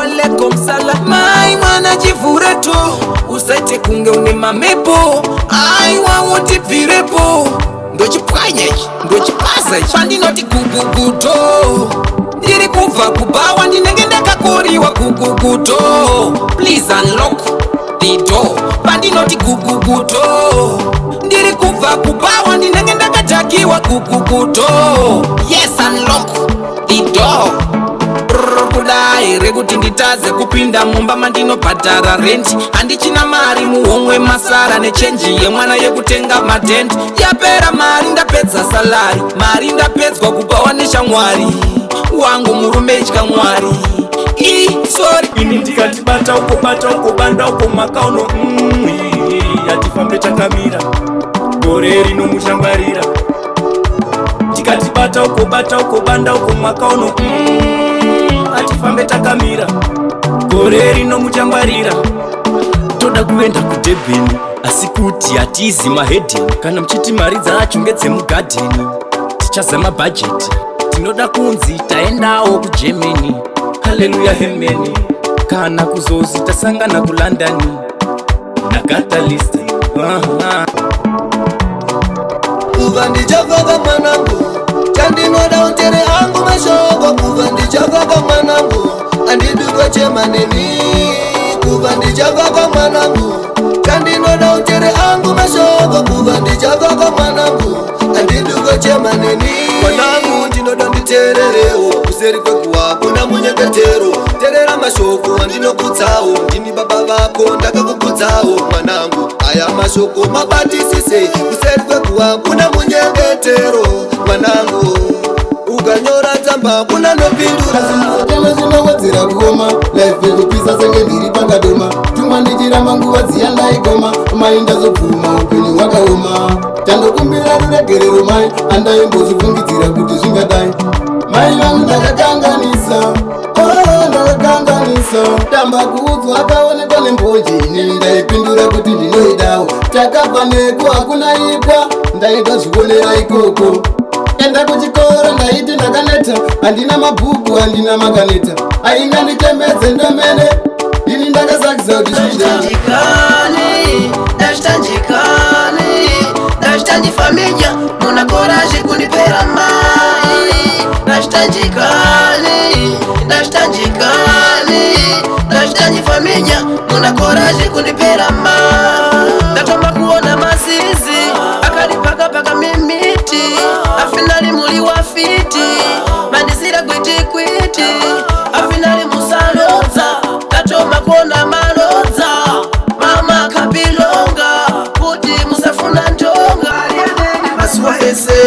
walaikum salam. Mai mwana jivure tu, usaite kunge une mamepo. Ai wawoti virepo, ndochipwanye, ndochipaza pandinoti kukukuto. Ndiri kuva kubawa ndinenge ndakakoriwa kukukuto. Please unlock the door, pandinoti kukukuto. Ndiri kuva kubawa ndinenge ndakatakiwa kukukuto. Yes, unlock the door. Kudai rekuti nditaze kupinda mumba mandinobhadhara rent. Handichina mari muhomwe masara nechenji yemwana yekutenga matenti. Yapera mari ndapedza salari, mari ndapedzwa kupawa neshamwari wangu murume itya mwari. Sorry ini ndikatibata uko bata uko banda uko makauno yatifambe takamira gore rino mushangwarira. Tikatibata uko bata uko banda uko makauno atifambe takamira gore rino muchangwarira. Toda kuenda kuDurban asi kuti hatizi mahedheni. Kana mchiti mari dzacho ngedzemugadheni tichazama bhajeti. Tinoda kunzi taendawo kuGermany. Haleluya hemeni. Kana kuzozi tasangana kuLondon naKatalist. Kuva ndichavaga mwanangu, chandinoda utere angu mashoko. Kuva ndichavaga mwanangu, andidukwa chemaneni. Kuva ndichavaga mwanangu, chandinoda utere angu mashoko. Kuva ndichavaga mwanangu, andidukwa chemaneni. Mwanangu ndinoda nditererewo, kuseri kwekuwa kuna munyeketero. Terera mashoko andinokudzawo, ndini baba vako ndakakukudzawo. Mwanangu aya mashoko mabatisise, kuseri kwekuwa kuna munyeketero. Mwanangu ukanyora tsamba kuna nopindura. Zimotema zvinowedzera kuoma, life yekupisa senge ndiri pangadoma. Tumwa ndichiramba nguva dziya ndaigoma, mai ndazopfuma upenyu hwakaoma. Tandokumbira ruregerero mai, andaimbozvifungidzira kuti zvingadai. Mai vangu ndakakanganisa, ndakakanganisa. Tamba kuudzwa akaonekwa nembonje, inini ndaipindura kuti ndinoidawo. Takabva neko hakuna ipwa, ndaida zvionera ikoko. Enda kuchikoro ndaiti ndakaneta, handina mabhuku handina makaneta. Ainga nditembedze ndomene, ini ndakasakisa kuti ndashitandifamidya munakoraje kunipera mai. Ndashitandifamidya munakoraje kunipera mai. Ndatoma kuona masizi akaripakapaka mimiti, afinali muli wafiti mandisira kwitikwiti, afinali musalodza. Ndatoma kuona malodza mama kapilonga kuti musafuna ntonga. Masuwa ese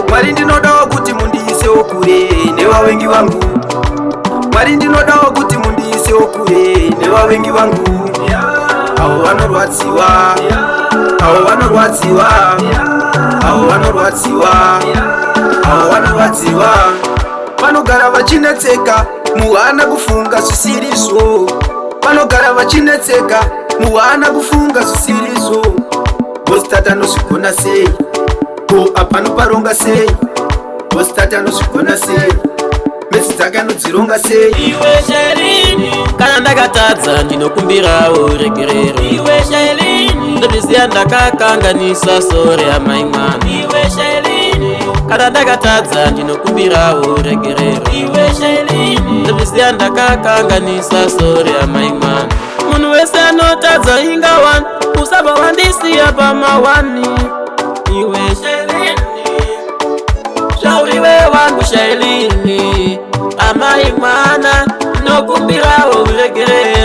mwari ndinodawo kuti mundiisewo kure nevavengi vangu. Mwari ndinodawo kuti mundiisewo kure nevavengi vangu. Avo vanorwadziwa, avo vanorwadziwa, avo vanorwadziwa, avo vanorwadziwa. Vanogara vachinetseka muhana kufunga zvisirizo. Vanogara vachinetseka muhana kufunga zvisirizo. Bosi tata anozvigona sei? Ko apano paronga sei? Bosi tata anozvigona sei? Mesi dzake anodzironga sei? Iwe Shelini, kana ndakatadza ndinokumbirawo regerero. Iwe Shelini, ndozviziya ndakakanganisa sore amai mwana. Iwe Shelini, kana ndakatadza ndinokumbirawo regerero. Iwe Shelini, ndozviziya ndakakanganisa sore amai mwana. Munhu wese anotadza inga wani, usabva wandisiya pamawani. Iwe Shelini, shauriwe wangu Shelini, amai mwana nokumbirawo uregerero.